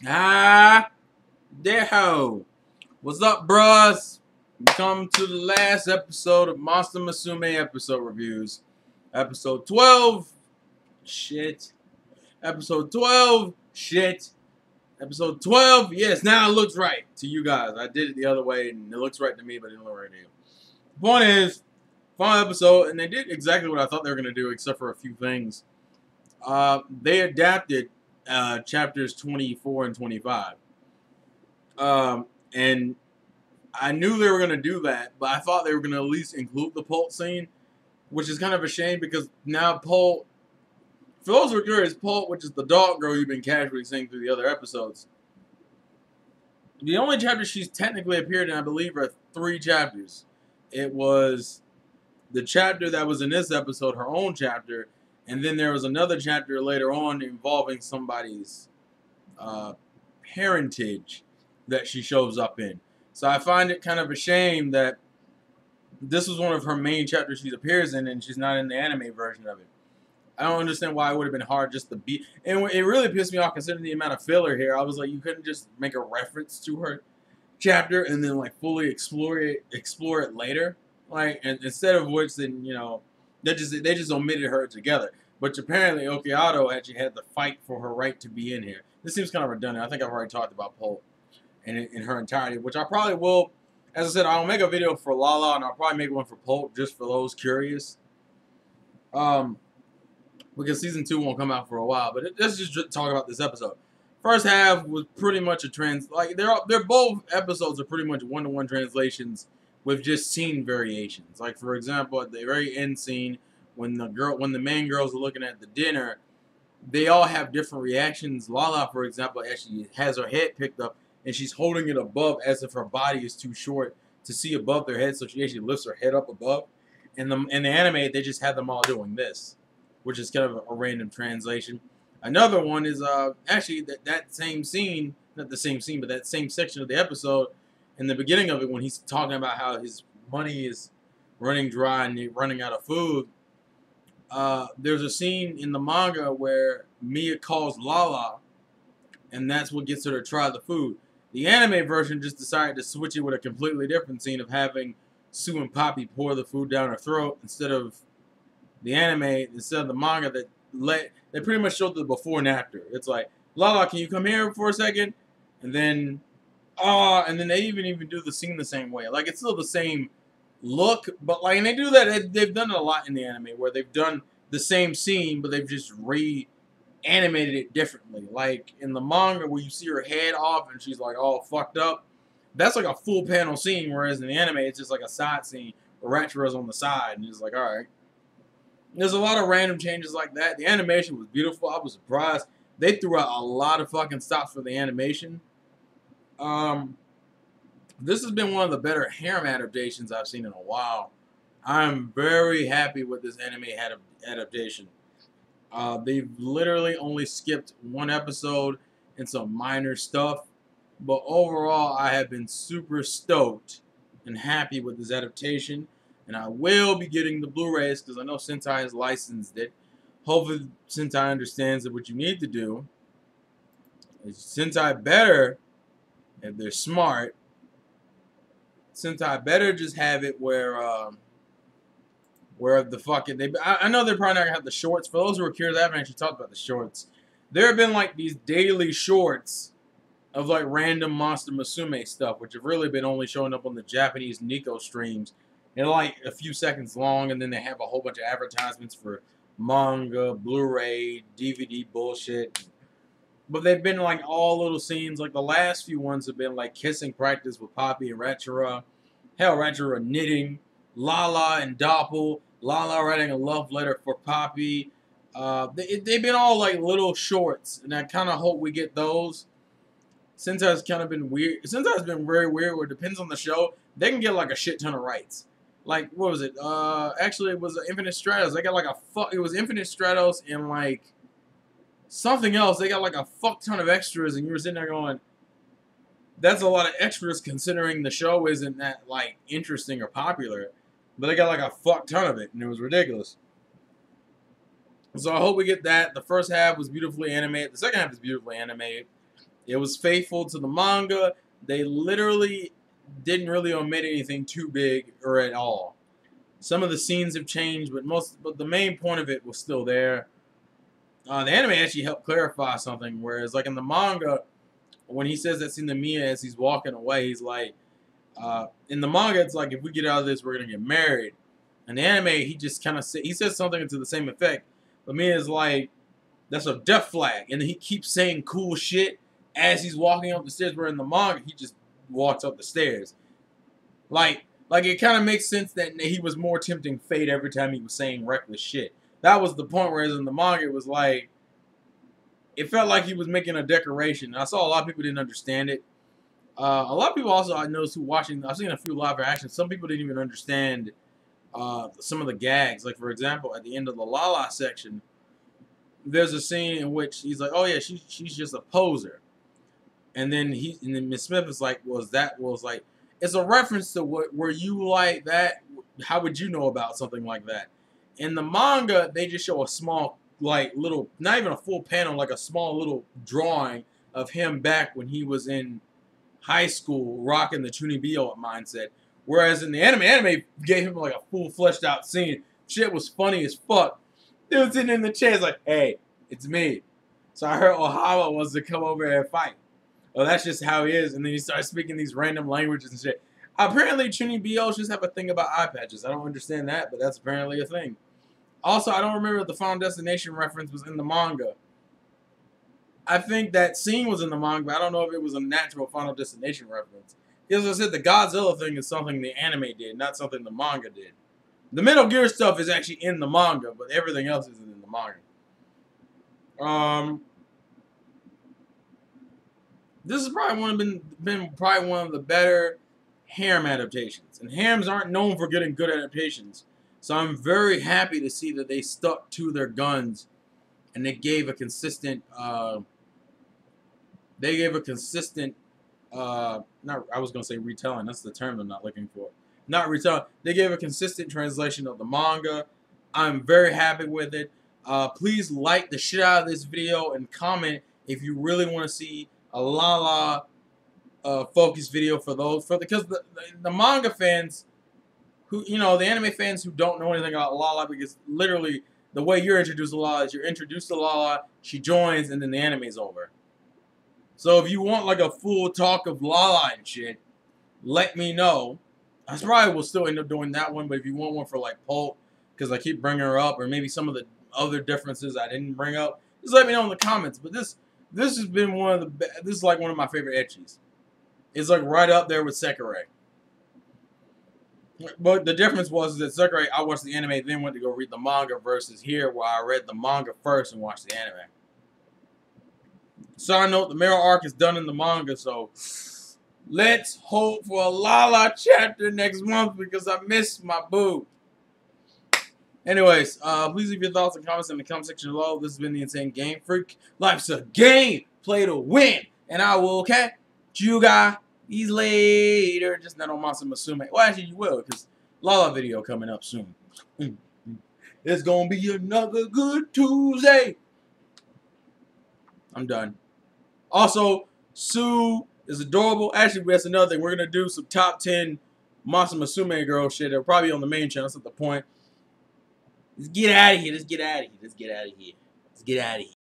Ah, Deho. What's up, bros? We come to the last episode of Monster Musume episode reviews. Episode 12. Shit. Episode 12. Shit. Episode 12. Yes, now it looks right to you guys. I did it the other way, and it looks right to me, but it didn't look right to you. The point is, final episode, and they did exactly what I thought they were going to do, except for a few things. They adapted chapters 24 and 25. And I knew they were going to do that, but I thought they were going to at least include the Pult scene, which is kind of a shame because now Pult, for those who are curious, Pult, which is the dog girl you've been casually seeing through the other episodes, the only chapter she's technically appeared in, I believe, are 3 chapters. It was the chapter that was in this episode, her own chapter, and then there was another chapter later on involving somebody's parentage that she shows up in. So I find it kind of a shame that this was one of her main chapters she appears in, and she's not in the anime version of it. I don't understand why it would have been hard just to be. And it really pissed me off considering the amount of filler here. I was like, you couldn't just make a reference to her chapter and then like fully explore it later. Like, and instead of which, then they just omitted her together. But apparently, Okiato actually had to fight for her right to be in here. This seems kind of redundant. I think I've already talked about Pult in her entirety, which I probably will. As I said, I'll make a video for Lala, and I'll probably make one for Pult just for those curious. Because season 2 won't come out for a while. But let's just talk about this episode. First half was pretty much a they're both episodes are pretty much one-to-one translations with just scene variations. Like, for example, at the very end scene, when the main girls are looking at the dinner, they all have different reactions. Lala, for example, actually has her head picked up and she's holding it above as if her body is too short to see above their head, so she actually lifts her head up above. In the anime, they just have them all doing this, which is kind of a random translation. Another one is actually that same scene, not the same scene, but that same section of the episode, in the beginning of it, when he's talking about how his money is running dry and running out of food. There's a scene in the manga where Mia calls Lala, and that's what gets her to try the food. The anime version just decided to switch it with a completely different scene of having Sue and Poppy pour the food down her throat instead of the manga they pretty much showed the before and after. It's like, Lala, can you come here for a second? And then they even do the scene the same way. Like, it's still the same look, but like, and they do that. They've done it a lot in the anime where they've done the same scene, but they've just animated it differently. Like in the manga where you see her head off and she's like all fucked up, that's like a full panel scene, whereas in the anime it's just like a side scene where Ratchura's on the side and it's like, alright. There's a lot of random changes like that. The animation was beautiful. I was surprised. They threw out a lot of fucking stops for the animation. This has been one of the better harem adaptations I've seen in a while. I'm very happy with this anime adaptation. They've literally only skipped one episode and some minor stuff. But overall, I have been super stoked and happy with this adaptation. And I will be getting the Blu-rays because I know Sentai has licensed it. Hopefully Sentai understands that what you need to do is Sentai better, if they're smart, Sentai better just have it where the fucking I know they're probably not gonna have the shorts. For those who are curious, I haven't actually talked about the shorts. There have been like these daily shorts of like random Monster Musume stuff, which have really been only showing up on the Japanese Nico streams. They're like a few seconds long, and then they have a whole bunch of advertisements for manga, Blu-ray, DVD bullshit. But they've been like all little scenes. Like the last few ones have been like kissing practice with Poppy and Ratchura. Hell, Ratchura knitting. Lala and Doppel. Lala writing a love letter for Poppy. They've been all like little shorts, and I kind of hope we get those. Sentai's kind of been weird. Sentai's been very weird, where it depends on the show. They can get like a shit ton of rights. Like, what was it? Actually, it was Infinite Stratos. They got like it was Infinite Stratos and like something else. They got like a fuck ton of extras, and you were sitting there going, that's a lot of extras considering the show isn't that like interesting or popular. But they got like a fuck ton of it, and it was ridiculous. So I hope we get that. The first half was beautifully animated. The second half is beautifully animated. It was faithful to the manga. They literally didn't really omit anything too big or at all. Some of the scenes have changed, but the main point of it was still there. The anime actually helped clarify something, whereas like in the manga, when he says that scene to Mia as he's walking away, he's like, in the manga, it's like, if we get out of this, we're gonna get married. In the anime, he just kind of he says something to the same effect, but Mia's like, that's a death flag, and he keeps saying cool shit as he's walking up the stairs. Where in the manga, he just walks up the stairs, like it kind of makes sense that he was more tempting fate every time he was saying reckless shit. That was the point. Whereas in the manga, it was like, it felt like he was making a decoration. I saw a lot of people didn't understand it. A lot of people also, I noticed, who watching, I've seen a few live reactions, some people didn't even understand some of the gags. Like, for example, at the end of the Lala section, there's a scene in which he's like, oh yeah, she's just a poser. And then Miss Smith is like, it's a reference to were you like that? How would you know about something like that? In the manga, they just show a small, like, little, not even a full panel, like a small little drawing of him back when he was in high school rocking the Chunibyo mindset. Whereas in the anime gave him like a full fleshed out scene. Shit was funny as fuck. Dude sitting in the chair is like, hey, it's me. So I heard Ohawa wants to come over and fight. Oh, that's just how he is. And then he starts speaking these random languages and shit. Apparently Chunibyo just have a thing about eye patches. I don't understand that, but that's apparently a thing. Also, I don't remember if the Final Destination reference was in the manga. I think that scene was in the manga, but I don't know if it was a natural Final Destination reference. As I said, the Godzilla thing is something the anime did, not something the manga did. The Metal Gear stuff is actually in the manga, but everything else isn't in the manga. This has probably been probably one of the better harem adaptations. And harems aren't known for getting good adaptations. So I'm very happy to see that they stuck to their guns and they gave a consistent I was going to say retelling. That's the term I'm not looking for. Not retelling. They gave a consistent translation of the manga. I'm very happy with it. Please like the shit out of this video and comment if you really want to see a Lala focus video because the manga fans who, the anime fans who don't know anything about Lala, because literally the way you're introduced to Lala is you're introduced to Lala, she joins, and then the anime's over. So if you want like a full talk of Lala and shit, let me know. I probably will still end up doing that one, but if you want one for like Pulp, because I keep bringing her up, or maybe some of the other differences I didn't bring up, just let me know in the comments. But this has been this is like one of my favorite ecchis. It's like right up there with Sekirei. But the difference was that Sekirei, I watched the anime, then went to go read the manga, versus here where I read the manga first and watched the anime. Side note, the Mirror arc is done in the manga, so let's hope for a Lala chapter next month because I miss my boo. Anyways, please leave your thoughts and comments in the comment section below. This has been the Insane Game Freak. Life's a game, play to win, and I will catch you guys later. Just not on Musume. Well, actually, you will, because Lala video coming up soon. It's gonna be another good Tuesday. I'm done. Also, Sue is adorable. Actually, that's another thing. We're going to do some top 10 Musume girl shit. They're probably on the main channel. That's not the point. Let's get out of here. Let's get out of here. Let's get out of here. Let's get out of here.